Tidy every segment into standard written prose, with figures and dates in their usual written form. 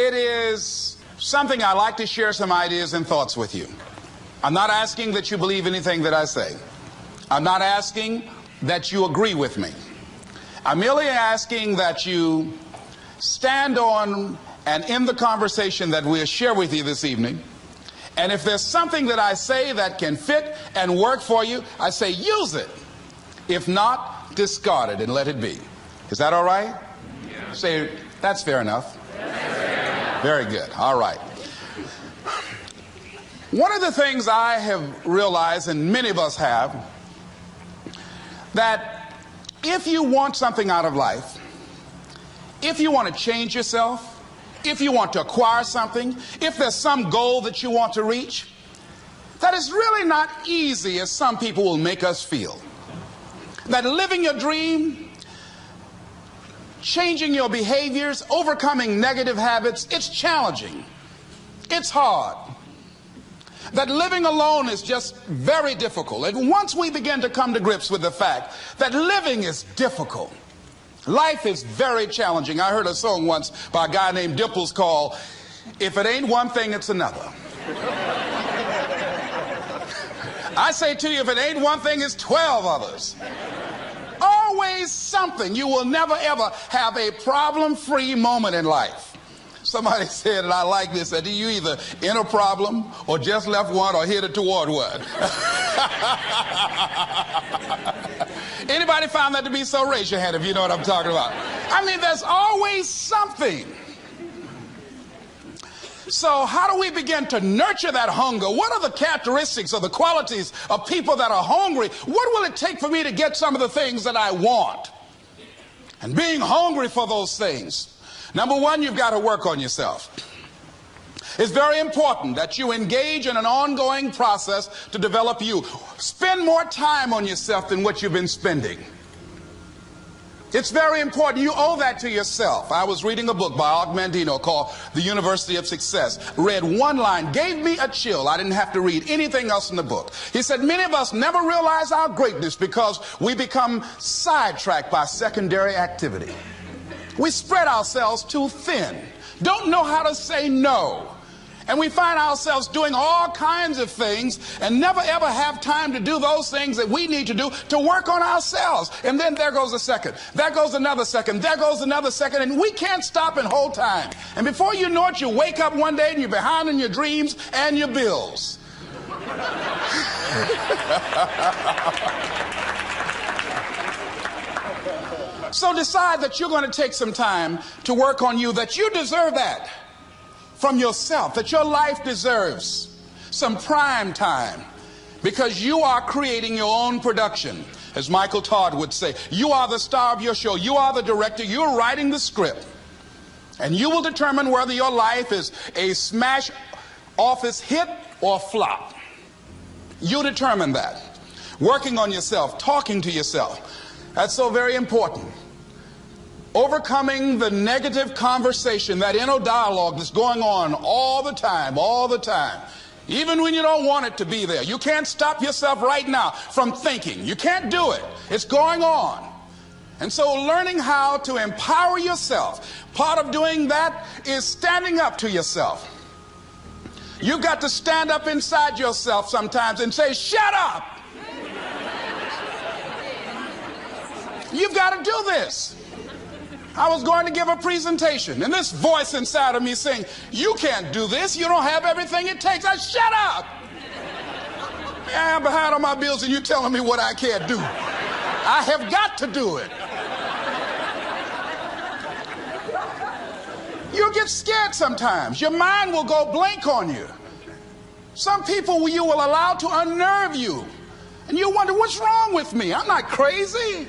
It is something I like to share some ideas and thoughts with you. I'm not asking that you believe anything that I say. I'm not asking that you agree with me. I'm merely asking that you stand on and in the conversation that we'll share with you this evening. And if there's something that I say that can fit and work for you, I say use it. If not, discard it and let it be. Is that all right? Yeah. Say, that's fair enough. Very good. All right. One of the things I have realized, and many of us have, that if you want something out of life, if you want to change yourself, if you want to acquire something, if there's some goal that you want to reach, that is really not easy as some people will make us feel. That living your dream, changing your behaviors, overcoming negative habits, it's challenging. It's hard. That living alone is just very difficult. And once we begin to come to grips with the fact that living is difficult, life is very challenging. I heard a song once by a guy named Dimples called, "If it ain't one thing, it's another." I say to you, if it ain't one thing, it's 12 others. Always something. You will never ever have a problem-free moment in life. Somebody said, and I like this, that you either in a problem or just left one or headed toward one. Anybody found that to be so? Raise your hand if you know what I'm talking about. I mean, there's always something. So how do we begin to nurture that hunger? What are the characteristics or the qualities of people that are hungry? What will it take for me to get some of the things that I want? And being hungry for those things. Number one, you've got to work on yourself. It's very important that you engage in an ongoing process to develop you. Spend more time on yourself than what you've been spending. It's very important. You owe that to yourself. I was reading a book by Og Mandino called The University of Success. Read one line, gave me a chill. I didn't have to read anything else in the book. He said, many of us never realize our greatness because we become sidetracked by secondary activity. We spread ourselves too thin. Don't know how to say no. And we find ourselves doing all kinds of things and never ever have time to do those things that we need to do to work on ourselves. And then there goes a second. There goes another second. There goes another second. And we can't stop and hold time. And before you know it, you wake up one day and you're behind in your dreams and your bills. So decide that you're going to take some time to work on you, that you deserve that from yourself, that your life deserves some prime time because you are creating your own production. As Michael Todd would say, you are the star of your show. You are the director. You're writing the script. And you will determine whether your life is a smash office hit or flop. You determine that. Working on yourself, talking to yourself. That's so very important. Overcoming the negative conversation, that inner dialogue that's going on all the time, even when you don't want it to be there. You can't stop yourself right now from thinking. You can't do it. It's going on. And so learning how to empower yourself, part of doing that is standing up to yourself. You've got to stand up inside yourself sometimes and say, shut up. You've got to do this. I was going to give a presentation, and this voice inside of me saying, you can't do this. You don't have everything it takes. I shut up. Yeah, I'm behind on my bills, and you're telling me what I can't do. I have got to do it. You'll get scared sometimes. Your mind will go blank on you. Some people you will allow to unnerve you, and you wonder, what's wrong with me? I'm not crazy.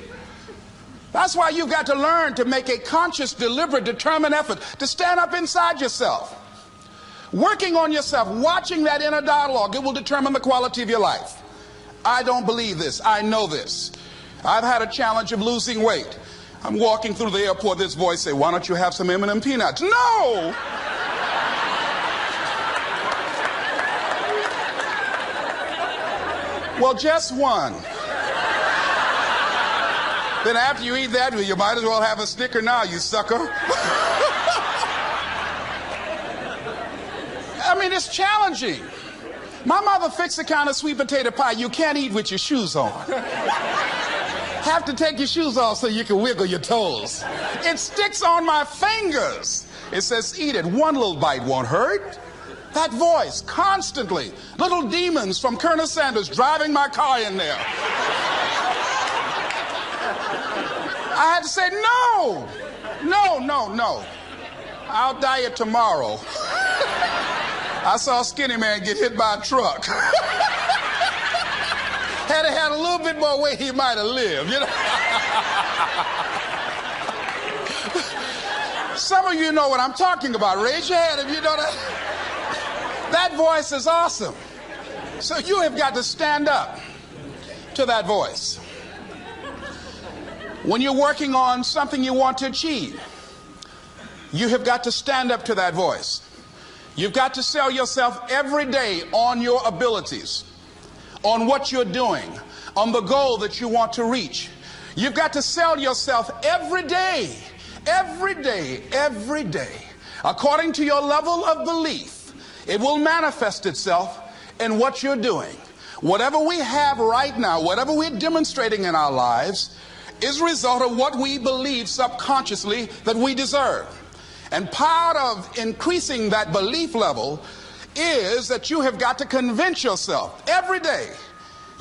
That's why you've got to learn to make a conscious, deliberate, determined effort to stand up inside yourself. Working on yourself, watching that inner dialogue, it will determine the quality of your life. I don't believe this. I know this. I've had a challenge of losing weight. I'm walking through the airport, this voice say, why don't you have some M&M peanuts? No! Well, just one. Then after you eat that, you might as well have a Snicker now, you sucker. I mean, it's challenging. My mother fixed the kind of sweet potato pie you can't eat with your shoes on. Have to take your shoes off so you can wiggle your toes. It sticks on my fingers. It says, eat it. One little bite won't hurt. That voice, constantly. Little demons from Colonel Sanders driving my car in there. I had to say, no. I'll diet tomorrow. I saw a skinny man get hit by a truck. Had he had a little bit more weight, he might have lived, you know. Some of you know what I'm talking about. Raise your hand if you know that. That voice is awesome. So you have got to stand up to that voice. When you're working on something you want to achieve, you have got to stand up to that voice. You've got to sell yourself every day on your abilities, on what you're doing, on the goal that you want to reach. You've got to sell yourself every day, according to your level of belief. It will manifest itself in what you're doing. Whatever we have right now, whatever we're demonstrating in our lives, is a result of what we believe subconsciously that we deserve. And part of increasing that belief level is that you have got to convince yourself every day.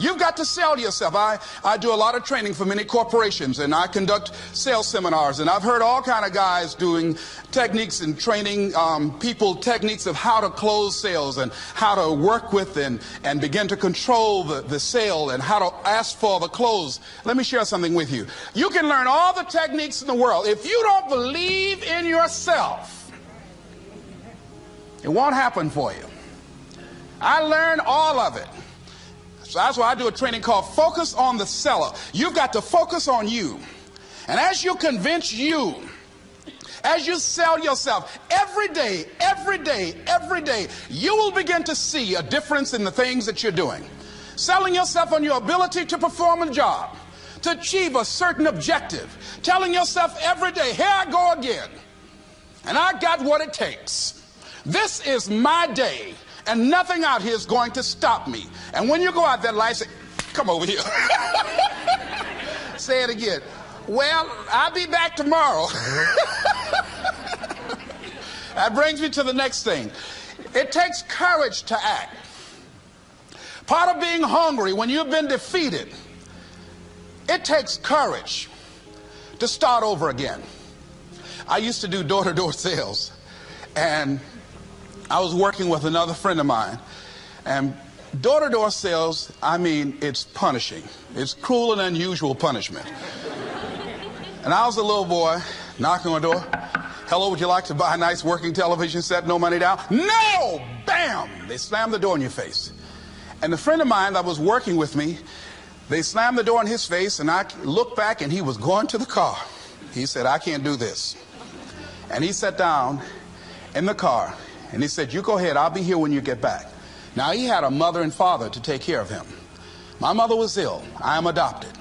You've got to sell yourself. I do a lot of training for many corporations, and I conduct sales seminars, and I've heard all kind of guys doing techniques and training people techniques of how to close sales and how to work with and begin to control the sale and how to ask for the close. Let me share something with you. You can learn all the techniques in the world. If you don't believe in yourself, it won't happen for you. I learned all of it. So that's why I do a training called Focus on the Seller. You've got to focus on you. And as you convince you, as you sell yourself every day, you will begin to see a difference in the things that you're doing. Selling yourself on your ability to perform a job, to achieve a certain objective. Telling yourself every day, here I go again. And I got what it takes. This is my day. And nothing out here is going to stop me. And when you go out there, life say, come over here. Say it again. Well, I'll be back tomorrow. That brings me to the next thing. It takes courage to act. Part of being hungry when you've been defeated, it takes courage to start over again. I used to do door-to-door sales, and I was working with another friend of mine, and door-to-door sales, I mean, it's punishing. It's cruel and unusual punishment. And I was a little boy knocking on the door. Hello, would you like to buy a nice working television set? No money down? No! Bam! They slammed the door in your face. And the friend of mine that was working with me, they slammed the door in his face, and I looked back, and he was going to the car. He said, I can't do this. And he sat down in the car. And he said, you go ahead, I'll be here when you get back. Now, he had a mother and father to take care of him. My mother was ill. I am adopted.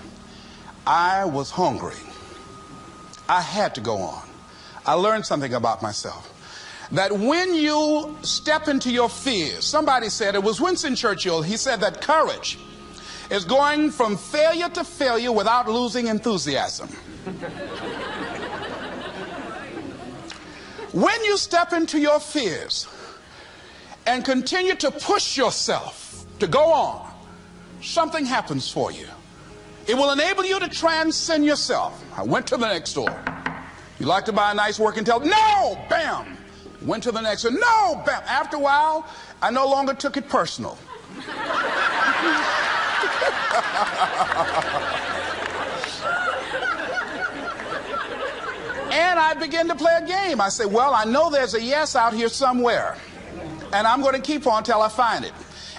I was hungry. I had to go on. I learned something about myself. That when you step into your fears, somebody said, it was Winston Churchill, he said that courage is going from failure to failure without losing enthusiasm. When you step into your fears and continue to push yourself to go on, something happens for you. It will enable you to transcend yourself. I went to the next door. You like to buy a nice working television? No! Bam! Went to the next one. No! Bam! After a while, I no longer took it personal. And I began to play a game. I said, well, I know there's a yes out here somewhere. And I'm going to keep on until I find it.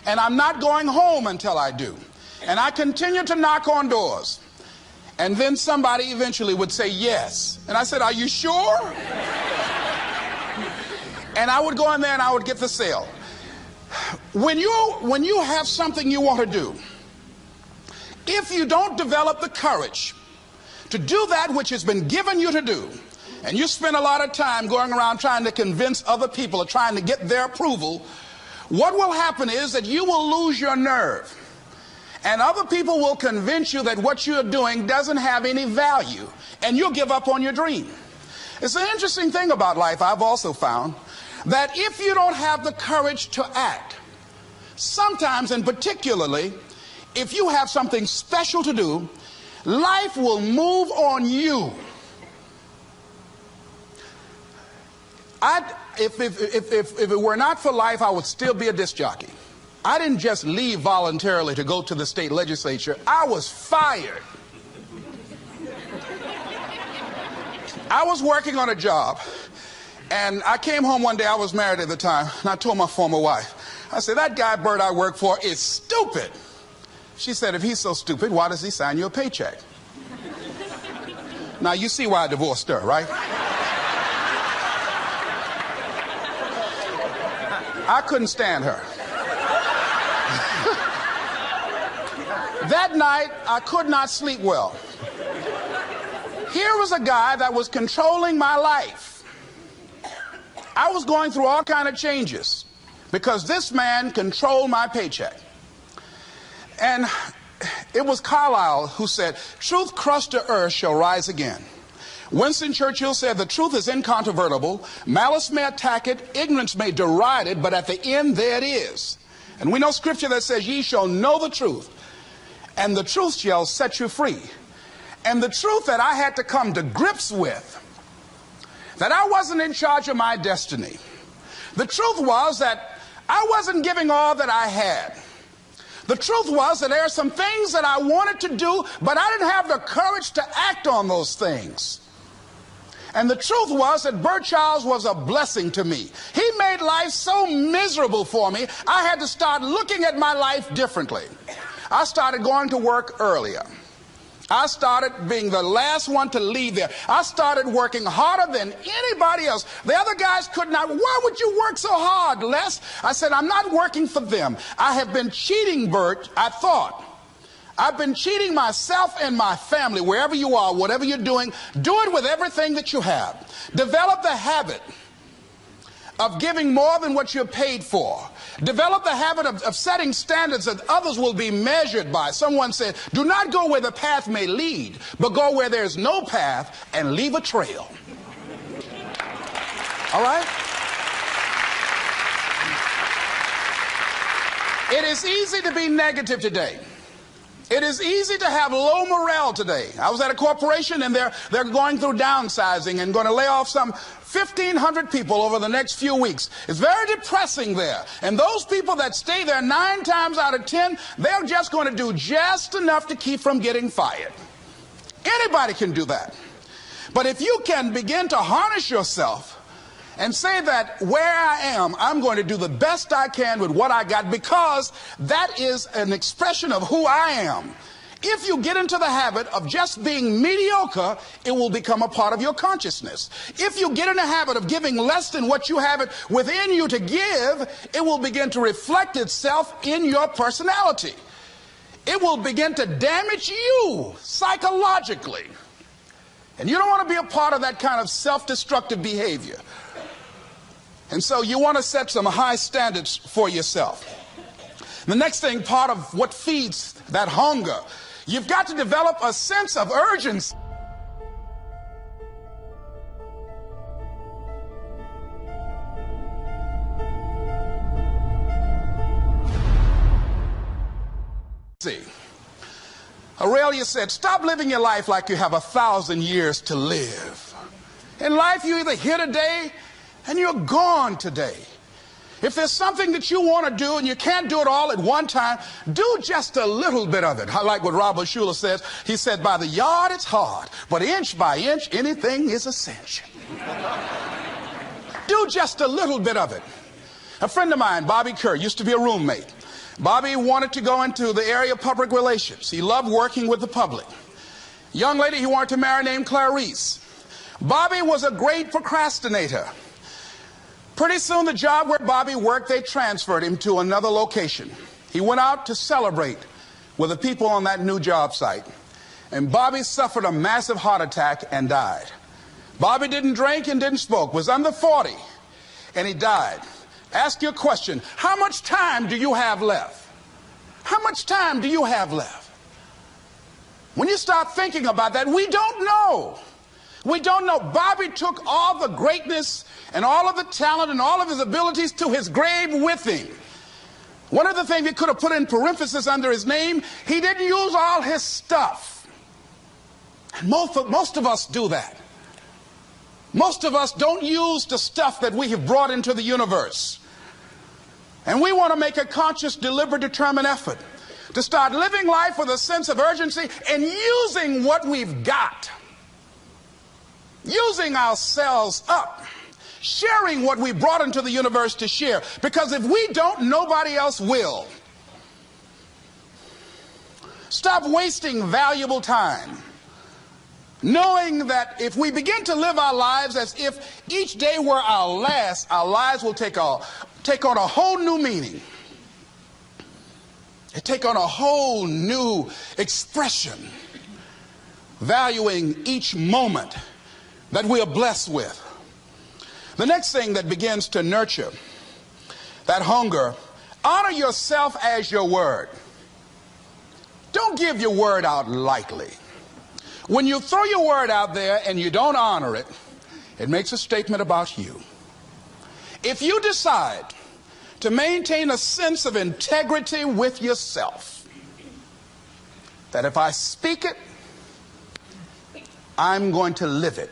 And I'm not going home until I do. And I continued to knock on doors. And then somebody eventually would say yes. And I said, are you sure? And I would go in there and I would get the sale. When you have something you want to do, if you don't develop the courage to do that which has been given you to do, and you spend a lot of time going around trying to convince other people or trying to get their approval, what will happen is that you will lose your nerve. And other people will convince you that what you're doing doesn't have any value, and you'll give up on your dream. It's an interesting thing about life, I've also found, that if you don't have the courage to act, sometimes, and particularly, if you have something special to do, life will move on you. If it were not for life, I would still be a disc jockey. I didn't just leave voluntarily to go to the state legislature. I was fired. I was working on a job, and I came home one day. I was married at the time, and I told my former wife, I said, that guy Bert I work for is stupid. She said, if he's so stupid, why does he sign you a paycheck? Now, you see why I divorced her, right? I couldn't stand her. That night, I could not sleep well. Here was a guy that was controlling my life. I was going through all kinds of changes because this man controlled my paycheck. And it was Carlyle who said, truth crushed to earth shall rise again. Winston Churchill said, the truth is incontrovertible. Malice may attack it, ignorance may deride it, but at the end there it is. And we know scripture that says, ye shall know the truth, and the truth shall set you free. And the truth that I had to come to grips with, that I wasn't in charge of my destiny. The truth was that I wasn't giving all that I had. The truth was that there are some things that I wanted to do, but I didn't have the courage to act on those things. And the truth was that Bert Childs was a blessing to me. He made life so miserable for me, I had to start looking at my life differently. I started going to work earlier. I started being the last one to leave there. I started working harder than anybody else. The other guys could not. Why would you work so hard, Les? I said, I'm not working for them. I have been cheating, Bert, I thought. I've been cheating myself and my family. Wherever you are, whatever you're doing, do it with everything that you have. Develop the habit of giving more than what you're paid for. Develop the habit of setting standards that others will be measured by. Someone said, do not go where the path may lead, but go where there's no path and leave a trail. All right? It is easy to be negative today. It is easy to have low morale today. I was at a corporation and they're going through downsizing and going to lay off some 1,500 people over the next few weeks. It's very depressing there. And those people that stay there 9 times out of 10, they're just going to do just enough to keep from getting fired. Anybody can do that. But if you can begin to harness yourself and say that where I am, I'm going to do the best I can with what I got, because that is an expression of who I am. If you get into the habit of just being mediocre, it will become a part of your consciousness. If you get in the habit of giving less than what you have it within you to give, it will begin to reflect itself in your personality. It will begin to damage you psychologically. And you don't want to be a part of that kind of self-destructive behavior. And so you want to set some high standards for yourself. The next thing, part of what feeds that hunger, you've got to develop a sense of urgency. Aurelia said, stop living your life like you have 1,000 years to live. In life, you're either here today and you're gone today. If there's something that you want to do and you can't do it all at one time, do just a little bit of it. I like what Robert Schuller says. He said, by the yard it's hard, but inch by inch anything is a cinch. Do just a little bit of it. A friend of mine, Bobby Kerr, used to be a roommate. Bobby wanted to go into the area of public relations. He loved working with the public. Young lady he wanted to marry named Clarice. Bobby was a great procrastinator. Pretty soon the job where Bobby worked, they transferred him to another location. He went out to celebrate with the people on that new job site. And Bobby suffered a massive heart attack and died. Bobby didn't drink and didn't smoke, was under 40, and he died. Ask you a question. How much time do you have left? How much time do you have left? When you start thinking about that, we don't know. We don't know. Bobby took all the greatness and all of the talent and all of his abilities to his grave with him. One of the things he could have put in parenthesis under his name, he didn't use all his stuff. And most of us do that. Most of us don't use the stuff that we have brought into the universe. And we want to make a conscious, deliberate, determined effort to start living life with a sense of urgency and using what we've got. Using ourselves up. Sharing what we brought into the universe to share. Because if we don't, nobody else will. Stop wasting valuable time. Knowing that if we begin to live our lives as if each day were our last, our lives will take on a whole new meaning. They take on a whole new expression. Valuing each moment that we are blessed with. The next thing that begins to nurture that hunger, honor yourself as your word. Don't give your word out lightly. When you throw your word out there and you don't honor it, it makes a statement about you. If you decide to maintain a sense of integrity with yourself, that if I speak it, I'm going to live it.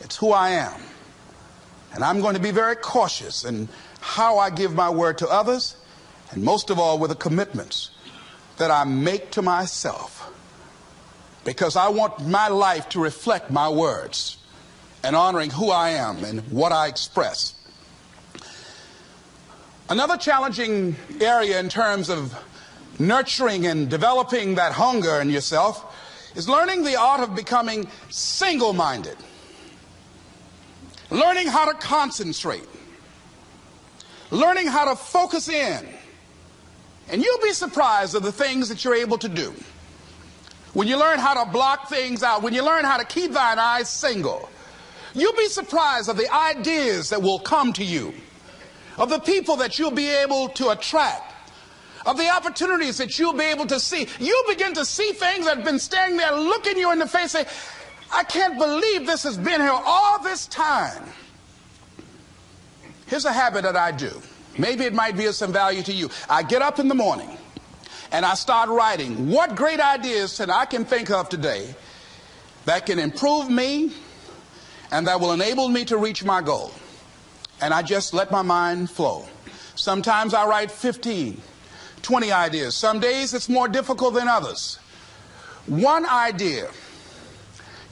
It's who I am. And I'm going to be very cautious in how I give my word to others, and most of all with the commitments that I make to myself. Because I want my life to reflect my words and honoring who I am and what I express. Another challenging area in terms of nurturing and developing that hunger in yourself is learning the art of becoming single-minded. Learning how to concentrate. Learning how to focus in. And you'll be surprised at the things that you're able to do. When you learn how to block things out, when you learn how to keep thine eyes single, you'll be surprised at the ideas that will come to you, of the people that you'll be able to attract, of the opportunities that you'll be able to see. You'll begin to see things that have been standing there looking you in the face, say, I can't believe this has been here all this time. Here's a habit that I do. Maybe it might be of some value to you. I get up in the morning and I start writing what great ideas that I can think of today that can improve me and that will enable me to reach my goal. And I just let my mind flow. Sometimes I write 15, 20 ideas. Some days it's more difficult than others. One idea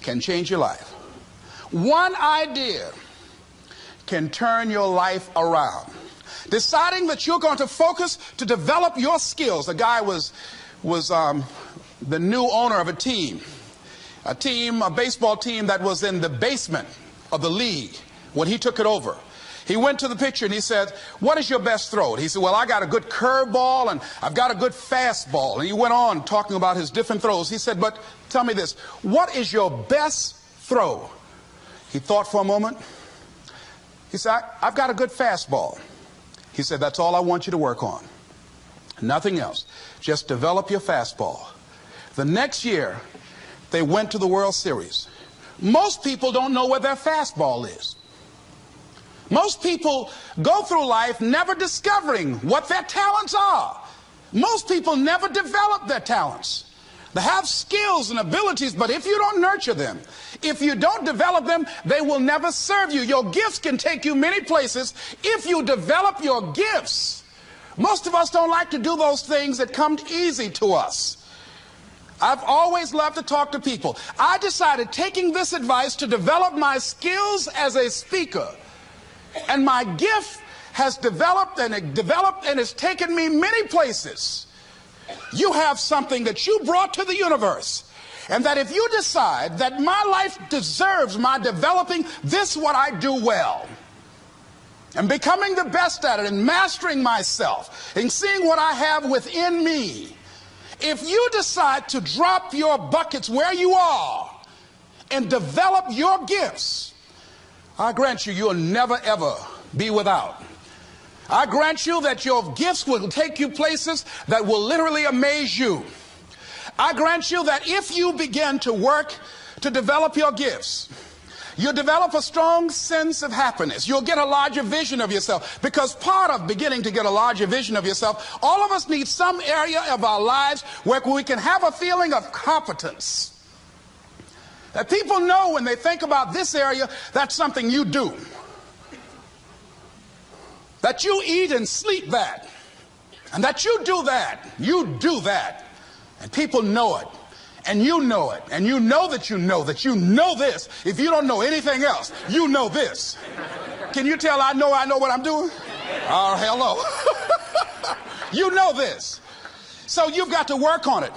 can change your life. One idea can turn your life around. Deciding that you're going to focus to develop your skills. A guy was the new owner of a baseball team that was in the basement of the league when he took it over. He went to the pitcher and he said, what is your best throw? And he said, well, I got a good curveball and I've got a good fastball. And he went on talking about his different throws. He said, but tell me this, what is your best throw? He thought for a moment. He said, I've got a good fastball. He said, that's all I want you to work on. Nothing else. Just develop your fastball. The next year, they went to the World Series. Most people don't know where their fastball is. Most people go through life never discovering what their talents are. Most people never develop their talents. They have skills and abilities, but if you don't nurture them, if you don't develop them, they will never serve you. Your gifts can take you many places if you develop your gifts. Most of us don't like to do those things that come easy to us. I've always loved to talk to people. I decided, taking this advice, to develop my skills as a speaker. And my gift has developed and it's taken me many places. You have something that you brought to the universe, and that if you decide that my life deserves my developing this, what I do well, and becoming the best at it, and mastering myself, and seeing what I have within me, if you decide to drop your buckets where you are and develop your gifts, I grant you, you'll never ever be without. I grant you that your gifts will take you places that will literally amaze you. I grant you that if you begin to work to develop your gifts, you'll develop a strong sense of happiness. You'll get a larger vision of yourself, because part of beginning to get a larger vision of yourself, all of us need some area of our lives where we can have a feeling of competence. That people know when they think about this area, that's something you do. That you eat and sleep that. And that you do that. You do that. And people know it. And you know it. And you know that you know this. If you don't know anything else, you know this. Can you tell I know what I'm doing? Oh, hello. You know this. So you've got to work on it.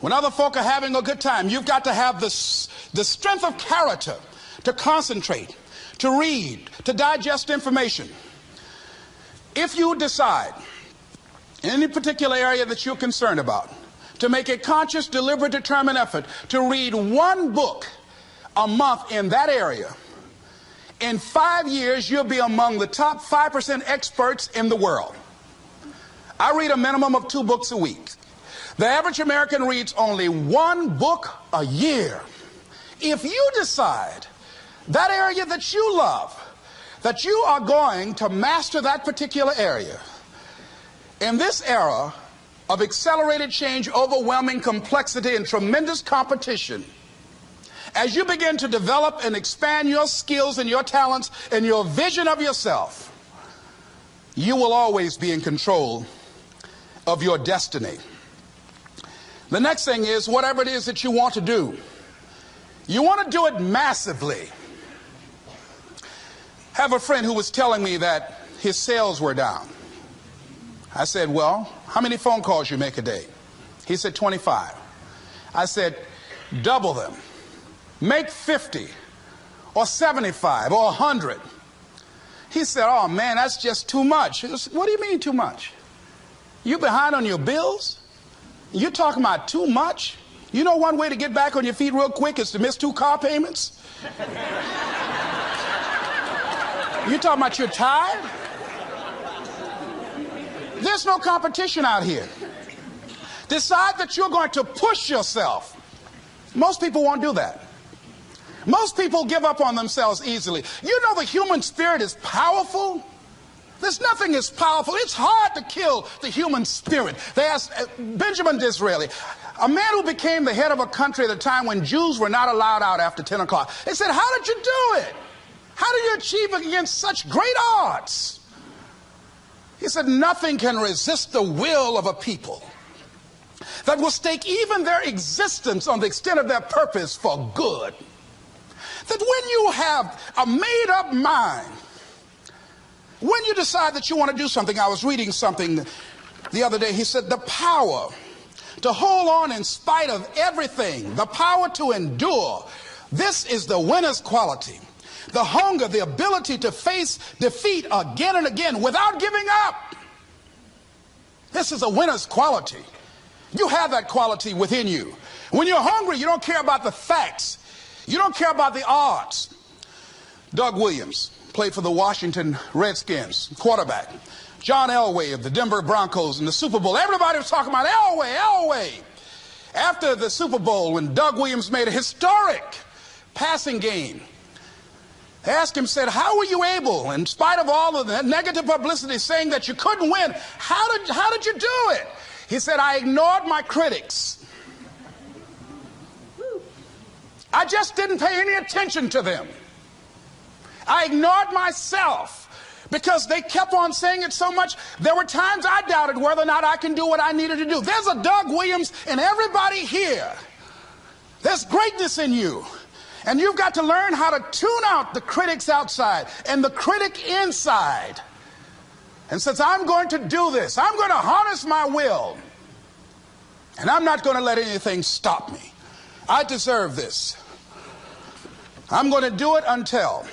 When other folk are having a good time, you've got to have the strength of character to concentrate, to read, to digest information. If you decide in any particular area that you're concerned about, to make a conscious, deliberate, determined effort to read one book a month in that area, in 5 years, you'll be among the top 5% experts in the world. I read a minimum of 2 books a week. The average American reads only 1 book a year. If you decide that area that you love, that you are going to master that particular area, in this era of accelerated change, overwhelming complexity, and tremendous competition, as you begin to develop and expand your skills and your talents and your vision of yourself, you will always be in control of your destiny. The next thing is, whatever it is that you want to do, you want to do it massively. I have a friend who was telling me that his sales were down. I said, well, how many phone calls you make a day? He said, 25. I said, double them. Make 50 or 75 or 100. He said, oh man, that's just too much. I said, what do you mean too much? You behind on your bills? You're talking about too much? You know one way to get back on your feet real quick is to miss 2 car payments? You talking about you're tired? There's no competition out here. Decide that you're going to push yourself. Most people won't do that. Most people give up on themselves easily. You know the human spirit is powerful. There's nothing as powerful. It's hard to kill the human spirit. They asked Benjamin Disraeli, a man who became the head of a country at a time when Jews were not allowed out after 10 o'clock. They said, how did you do it? How did you achieve it against such great odds? He said, nothing can resist the will of a people that will stake even their existence on the extent of their purpose for good. That when you have a made-up mind, when you decide that you want to do something, I was reading something the other day, he said, the power to hold on in spite of everything, the power to endure, this is the winner's quality. The hunger, the ability to face defeat again and again without giving up. This is a winner's quality. You have that quality within you. When you're hungry, you don't care about the facts. You don't care about the odds. Doug Williams played for the Washington Redskins, quarterback. John Elway of the Denver Broncos in the Super Bowl. Everybody was talking about Elway. After the Super Bowl, when Doug Williams made a historic passing game, they asked him, said, how were you able, in spite of all of the negative publicity saying that you couldn't win, how did you do it? He said, I ignored my critics. I just didn't pay any attention to them. I ignored myself because they kept on saying it so much. There were times I doubted whether or not I can do what I needed to do. There's a Doug Williams in everybody here. There's greatness in you. And you've got to learn how to tune out the critics outside and the critic inside. And says, I'm going to do this. I'm going to harness my will. And I'm not going to let anything stop me. I deserve this. I'm going to do it until.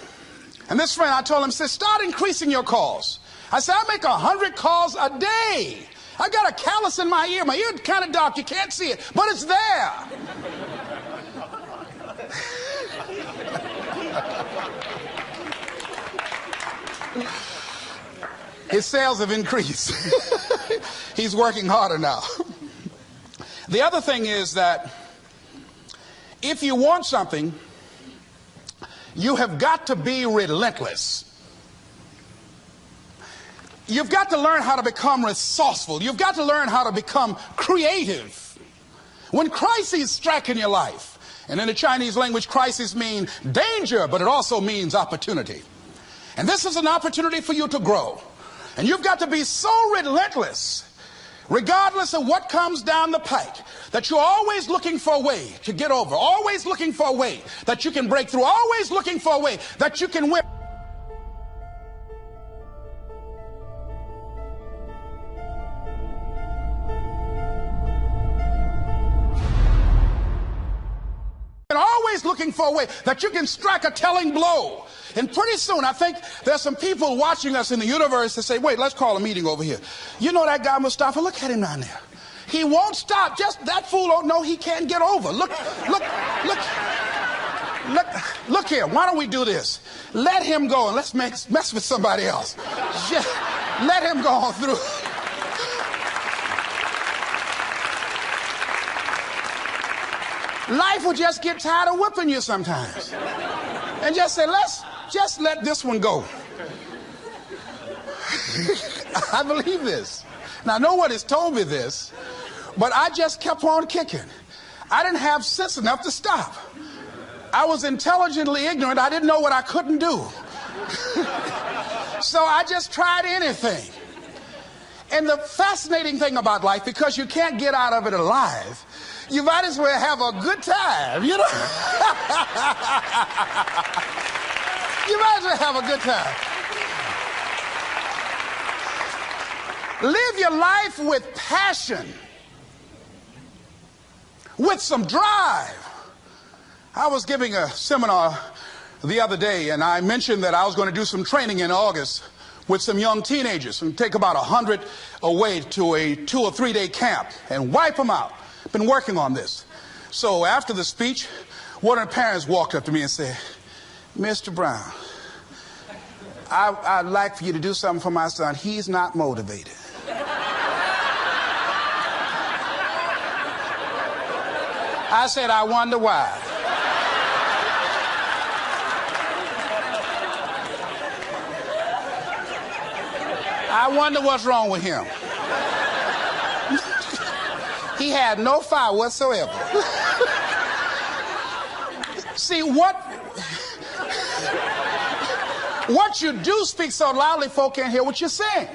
And this friend, I told him, said, start increasing your calls. I said, I make 100 calls a day. I got a callus in my ear. My ear kind of dark. You can't see it, but it's there. His sales have increased. He's working harder now. The other thing is that if you want something, you have got to be relentless. You've got to learn how to become resourceful. You've got to learn how to become creative. When crises strike in your life, and in the Chinese language, crises mean danger, but it also means opportunity. And this is an opportunity for you to grow. And you've got to be so relentless, regardless of what comes down the pike, that you're always looking for a way to get over, always looking for a way that you can break through, always looking for a way that you can win. And always looking for a way that you can strike a telling blow. And pretty soon, I think there's some people watching us in the universe that say, wait, let's call a meeting over here. You know that guy Mustafa? Look at him down there. He won't stop. Just that fool don't know he can't get over. Look here. Why don't we do this? Let him go and let's mess with somebody else. Just let him go on through. Life will just get tired of whipping you sometimes. And just say, just let this one go. I believe this. Now, no one has told me this, but I just kept on kicking. I didn't have sense enough to stop. I was intelligently ignorant. I didn't know what I couldn't do. So I just tried anything. And the fascinating thing about life, because you can't get out of it alive, you might as well have a good time, you know? You might as well have a good time. Live your life with passion, with some drive. I was giving a seminar the other day, and I mentioned that I was going to do some training in August with some young teenagers and take about 100 away to a 2 or 3 day camp and wipe them out. Been working on this. So after the speech, one of the parents walked up to me and said, Mr. Brown, I'd like for you to do something for my son. He's not motivated. I said, I wonder why. I wonder what's wrong with him. He had no fire whatsoever. See, what you do speaks so loudly, folk can't hear what you're saying.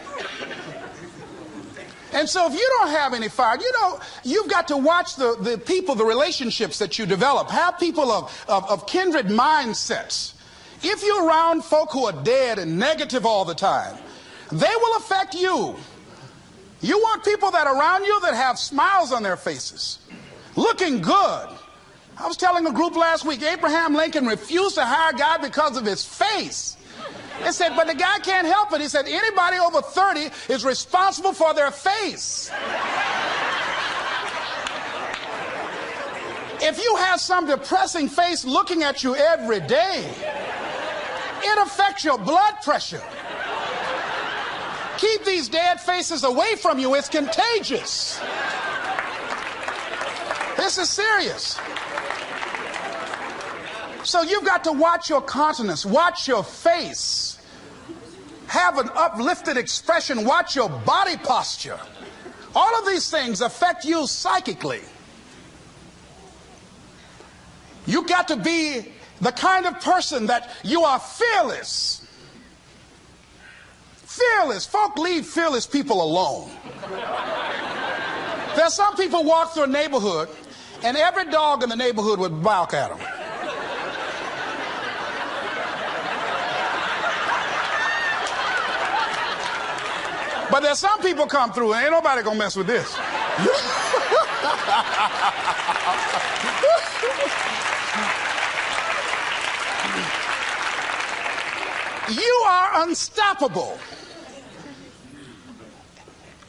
And so if you don't have any fire, you know, you've got to watch the people, the relationships that you develop. Have people of kindred mindsets. If you're around folk who are dead and negative all the time, they will affect you. You want people that are around you that have smiles on their faces, looking good. I was telling a group last week, Abraham Lincoln refused to hire a guy because of his face. They said, but the guy can't help it. He said, anybody over 30 is responsible for their face. If you have some depressing face looking at you every day, it affects your blood pressure. Keep these dead faces away from you. It's contagious. This is serious. So you've got to watch your countenance, watch your face, have an uplifted expression, watch your body posture. All of these things affect you psychically. You've got to be the kind of person that you are fearless. Fearless. Folk leave fearless people alone. There's some people walk through a neighborhood and every dog in the neighborhood would bark at them. But there's some people come through and ain't nobody gonna mess with this. You are unstoppable.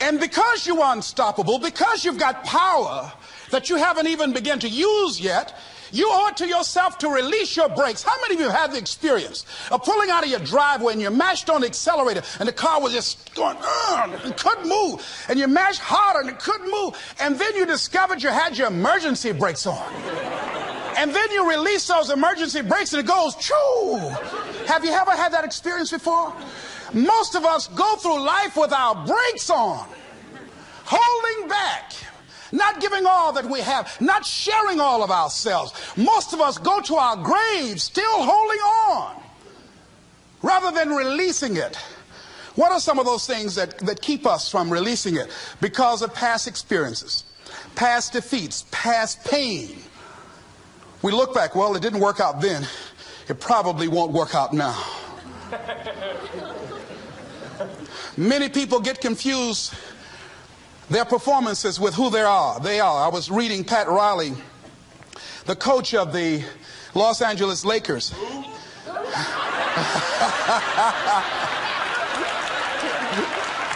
And because you are unstoppable, because you've got power that you haven't even begun to use yet, You owe it to yourself to release your brakes. How many of you have the experience of pulling out of your driveway and you mashed on the accelerator and the car was just going, it couldn't move. And you mashed harder and it couldn't move. And then you discovered you had your emergency brakes on. And then you release those emergency brakes and it goes, choo. Have you ever had that experience before? Most of us go through life with our brakes on, holding back. Not giving all that we have, not sharing all of ourselves. Most of us go to our graves still holding on rather than releasing it. What are some of those things that keep us from releasing it? Because of past experiences, past defeats, past pain. We look back, well, it didn't work out then. It probably won't work out now. Many people get confused their performances with who they are. I was reading Pat Riley, the coach of the Los Angeles Lakers.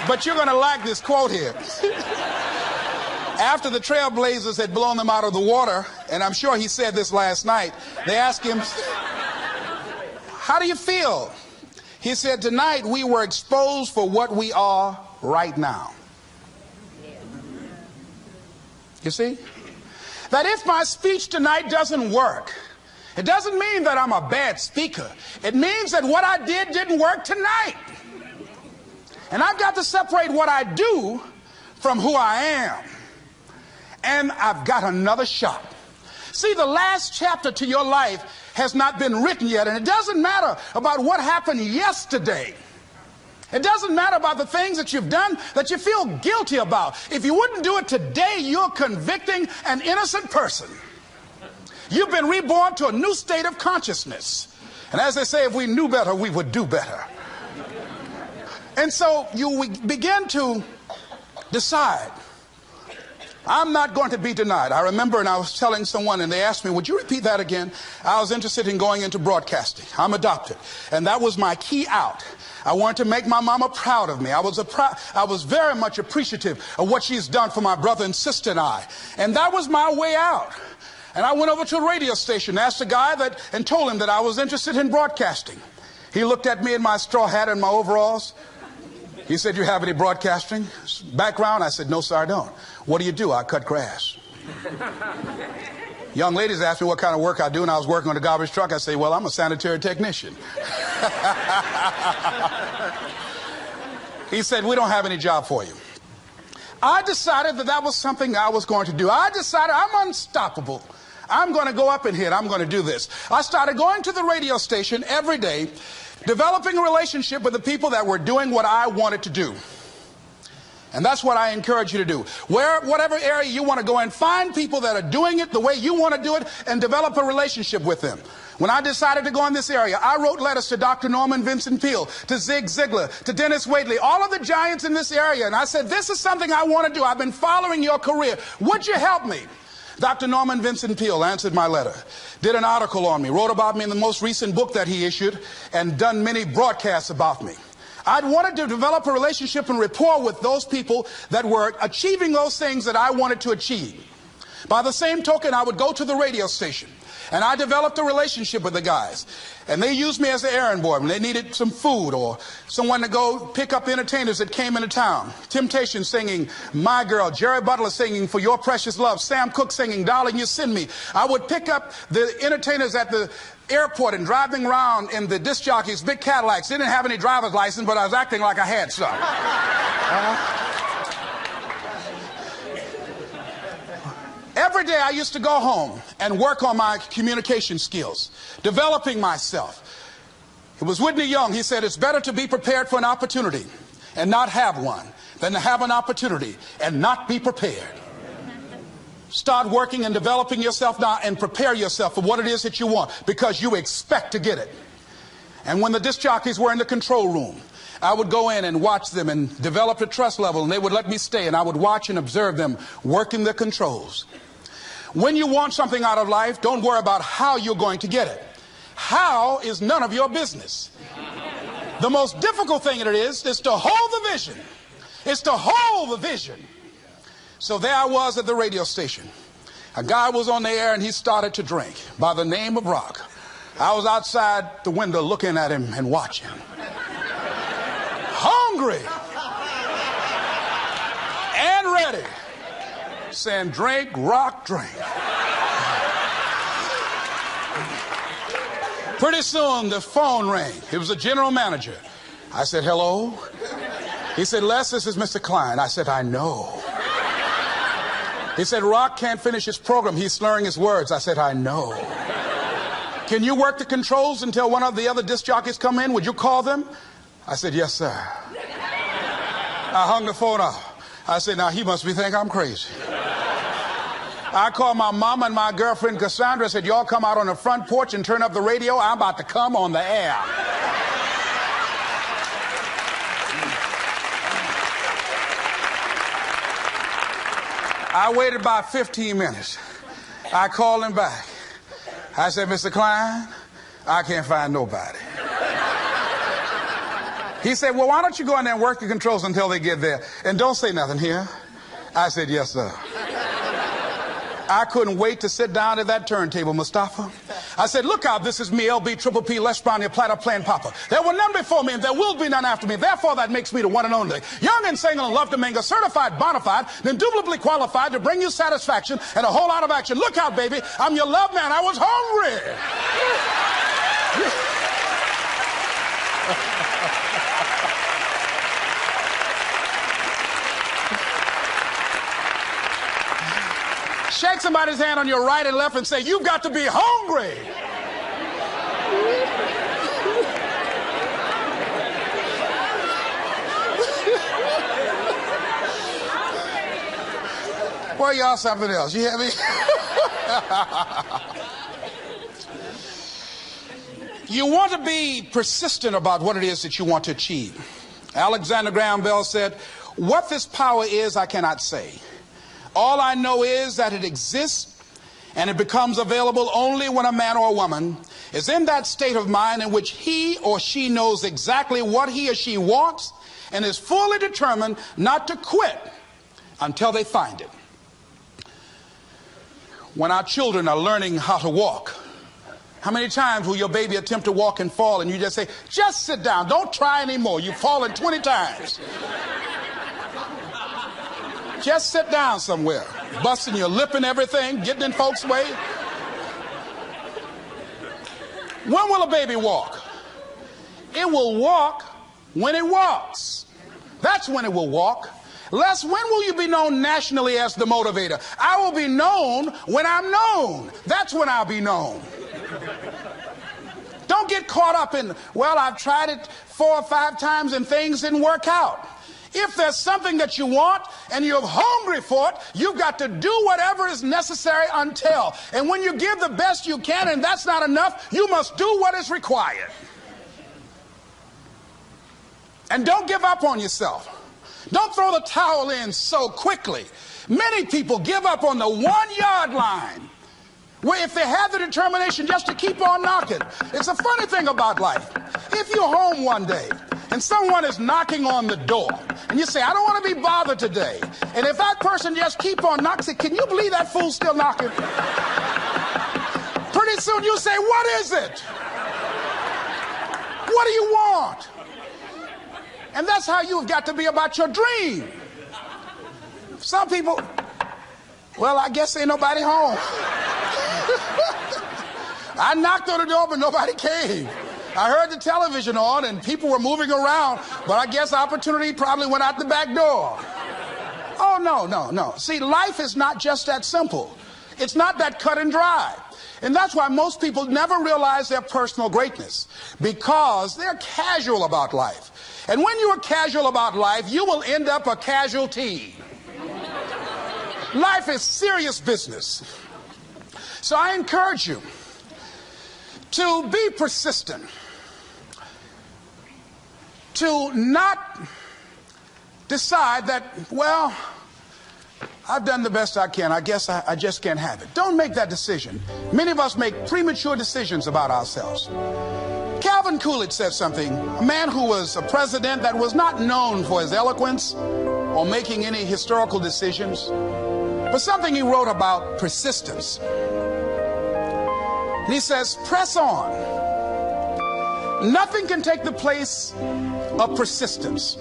But you're going to like this quote here. After the Trailblazers had blown them out of the water, and I'm sure he said this last night, they asked him, how do you feel? He said, tonight we were exposed for what we are right now. You see? That if my speech tonight doesn't work, it doesn't mean that I'm a bad speaker. It means that what I did didn't work tonight. And I've got to separate what I do from who I am. And I've got another shot. See, the last chapter to your life has not been written yet, and it doesn't matter about what happened yesterday. It doesn't matter about the things that you've done that you feel guilty about. If you wouldn't do it today, you're convicting an innocent person. You've been reborn to a new state of consciousness. And as they say, if we knew better, we would do better. And so you begin to decide, I'm not going to be denied. I remember, and I was telling someone, and they asked me, would you repeat that again? I was interested in going into broadcasting. I'm adopted. And that was my key out. I wanted to make my mama proud of me. I was very much appreciative of what she's done for my brother and sister and I. And that was my way out. And I went over to a radio station, asked a guy and told him that I was interested in broadcasting. He looked at me in my straw hat and my overalls. He said, you have any broadcasting background? I said, no, sir, I don't. What do you do? I cut grass. Young ladies asked me what kind of work I do, and I was working on a garbage truck. I say, well, I'm a sanitary technician. He said, we don't have any job for you. I decided that was something I was going to do. I decided I'm unstoppable. I'm going to go up in here and I'm going to do this. I started going to the radio station every day, developing a relationship with the people that were doing what I wanted to do. And that's what I encourage you to do. Whatever area you want to go in, find people that are doing it the way you want to do it and develop a relationship with them. When I decided to go in this area, I wrote letters to Dr. Norman Vincent Peale, to Zig Ziglar, to Dennis Waitley, all of the giants in this area. And I said, this is something I want to do. I've been following your career. Would you help me? Dr. Norman Vincent Peale answered my letter, did an article on me, wrote about me in the most recent book that he issued, and done many broadcasts about me. I'd wanted to develop a relationship and rapport with those people that were achieving those things that I wanted to achieve. By the same token, I would go to the radio station, and I developed a relationship with the guys. And they used me as an errand boy when they needed some food or someone to go pick up entertainers that came into town. Temptation singing My Girl, Jerry Butler singing For Your Precious Love, Sam Cooke singing Darling You Send Me. I would pick up the entertainers at the airport and driving around in the disc jockeys, big Cadillacs. They didn't have any driver's license, but I was acting like I had some. Every day I used to go home and work on my communication skills, developing myself. It was Whitney Young. He said, it's better to be prepared for an opportunity and not have one than to have an opportunity and not be prepared. Start working and developing yourself now and prepare yourself for what it is that you want, because you expect to get it. And when the disc jockeys were in the control room, I would go in and watch them and develop a trust level, and they would let me stay, and I would watch and observe them working the controls. When you want something out of life, don't worry about how you're going to get it. How is none of your business. The most difficult thing it is to hold the vision. It's to hold the vision. So there I was at the radio station. A guy was on the air and he started to drink by the name of Rock. I was outside the window looking at him and watching. Hungry and ready, saying, drink, Rock, drink. Pretty soon the phone rang. It was the general manager. I said, hello? He said, Les, this is Mr. Klein. I said, I know. He said, Rock can't finish his program. He's slurring his words. I said, I know. Can you work the controls until one of the other disc jockeys come in? Would you call them? I said, yes, sir. I hung the phone up. I said, now he must be thinking I'm crazy. I called my mom and my girlfriend Cassandra. I said, y'all come out on the front porch and turn up the radio. I'm about to come on the air. I waited about 15 minutes. I called him back. I said, Mr. Klein, I can't find nobody. He said, well, why don't you go in there and work the controls until they get there? And don't say nothing here. I said, yes, sir. I couldn't wait to sit down at that turntable, Mustafa. I said, look out, this is me, LB, Triple P, Les Brown, your platter playing Papa. There were none before me, and there will be none after me. Therefore, that makes me the one and only. Young and single and love to mingle, certified, bona fide, indubitably qualified to bring you satisfaction and a whole lot of action. Look out, baby, I'm your love man. I was hungry. Shake somebody's hand on your right and left and say, you've got to be hungry. Well, y'all something else. You hear me? You want to be persistent about what it is that you want to achieve. Alexander Graham Bell said, what this power is, I cannot say. All I know is that it exists, and it becomes available only when a man or a woman is in that state of mind in which he or she knows exactly what he or she wants and is fully determined not to quit until they find it. When our children are learning how to walk, how many times will your baby attempt to walk and fall and you just say, just sit down, don't try anymore, you've fallen 20 times. Just sit down somewhere, busting your lip and everything, getting in folks' way. When will a baby walk? It will walk when it walks. That's when it will walk. Les, when will you be known nationally as the motivator? I will be known when I'm known. That's when I'll be known. Don't get caught up in, well, I've tried it 4 or 5 times and things didn't work out. If there's something that you want and you're hungry for it, you've got to do whatever is necessary until. And when you give the best you can and that's not enough, you must do what is required. And don't give up on yourself. Don't throw the towel in so quickly. Many people give up on the 1-yard line, where if they have the determination just to keep on knocking. It's a funny thing about life. If you're home one day and someone is knocking on the door and you say, I don't want to be bothered today, and if that person just keep on knocking, say, can you believe that fool's still knocking? Pretty soon you say, what is it? What do you want? And that's how you've got to be about your dream. Some people, well, I guess ain't nobody home. I knocked on the door, but nobody came. I heard the television on and people were moving around, but I guess opportunity probably went out the back door. Oh, no. See, life is not just that simple. It's not that cut and dry. And that's why most people never realize their personal greatness, because they're casual about life. And when you're casual about life, you will end up a casualty. Life is serious business. So I encourage you to be persistent, to not decide that, well, I've done the best I can. I guess I just can't have it. Don't make that decision. Many of us make premature decisions about ourselves. Calvin Coolidge said something, a man who was a president that was not known for his eloquence or making any historical decisions. but something he wrote about persistence. And he says, press on. Nothing can take the place of persistence.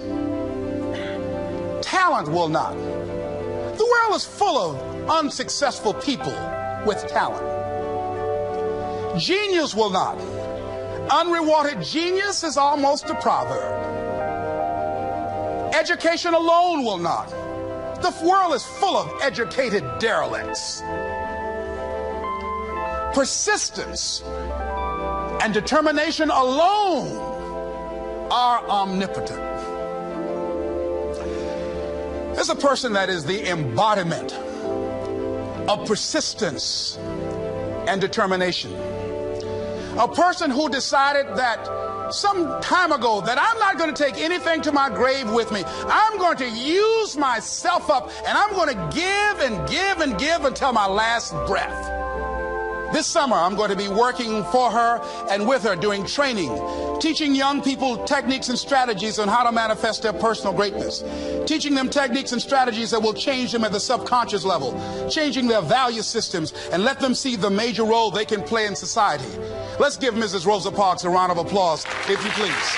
Talent will not. The world is full of unsuccessful people with talent. Genius will not. Unrewarded genius is almost a proverb. Education alone will not. The world is full of educated derelicts. Persistence and determination alone are omnipotent. There's a person that is the embodiment of persistence and determination. A person who decided that some time ago that I'm not going to take anything to my grave with me. I'm going to use myself up, and I'm going to give and give and give until my last breath. This summer, I'm going to be working for her and with her, doing training, teaching young people techniques and strategies on how to manifest their personal greatness, teaching them techniques and strategies that will change them at the subconscious level, changing their value systems, and let them see the major role they can play in society. Let's give Mrs. Rosa Parks a round of applause, if you please.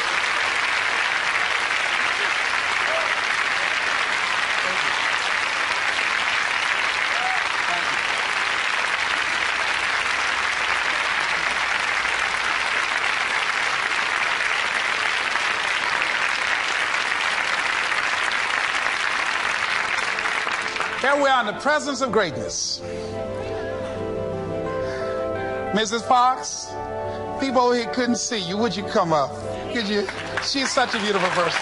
Here we are in the presence of greatness. Mrs. Parks, people over here couldn't see you. Would you come up? Could you? She's such a beautiful person.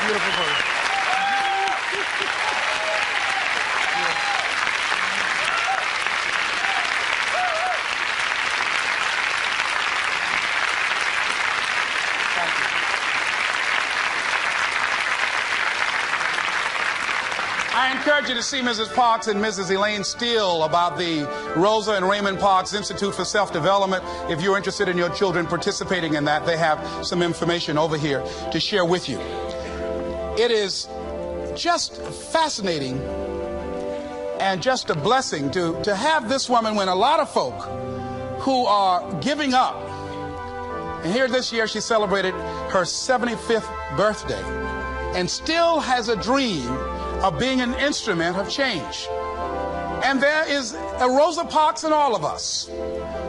Beautiful person. I encourage you to see Mrs. Parks and Mrs. Elaine Steele about the Rosa and Raymond Parks Institute for Self-Development. If you're interested in your children participating in that, they have some information over here to share with you. It is just fascinating and just a blessing to have this woman when a lot of folk who are giving up. And here this year she celebrated her 75th birthday and still has a dream of being an instrument of change. And there is a Rosa Parks in all of us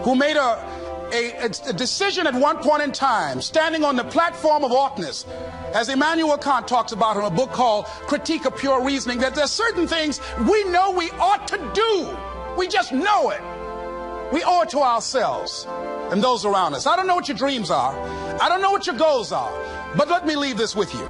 who made a decision at one point in time, standing on the platform of oughtness, as Immanuel Kant talks about in a book called Critique of Pure Reasoning, that there's certain things we know we ought to do. We just know it. We owe it to ourselves and those around us. I don't know what your dreams are. I don't know what your goals are. But let me leave this with you.